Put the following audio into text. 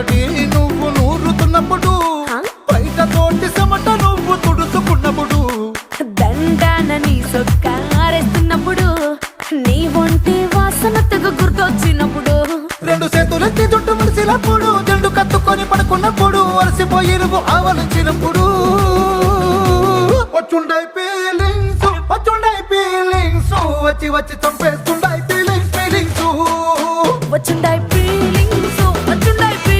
తడి నువ్వు నూరుతున్నప్పుడు, బయట తోటి చెమట నువ్వు తుడుచుకున్నప్పుడు, దండాన నీ సొక్క ఆరేస్తున్నప్పుడు, నీ ఒంటి వాసన తెగ గుర్తొచ్చినప్పుడు, రెండు చేతులెత్తి జుట్టు ముడిసినప్పుడు, జండు కత్తుకొని పడుకున్నప్పుడు, అలసిపోయి నువ్వు ఆవలించినప్పుడు, వచ్చుండై ఫీలింగ్స్ వచ్చి వచ్చి చంపేస్తు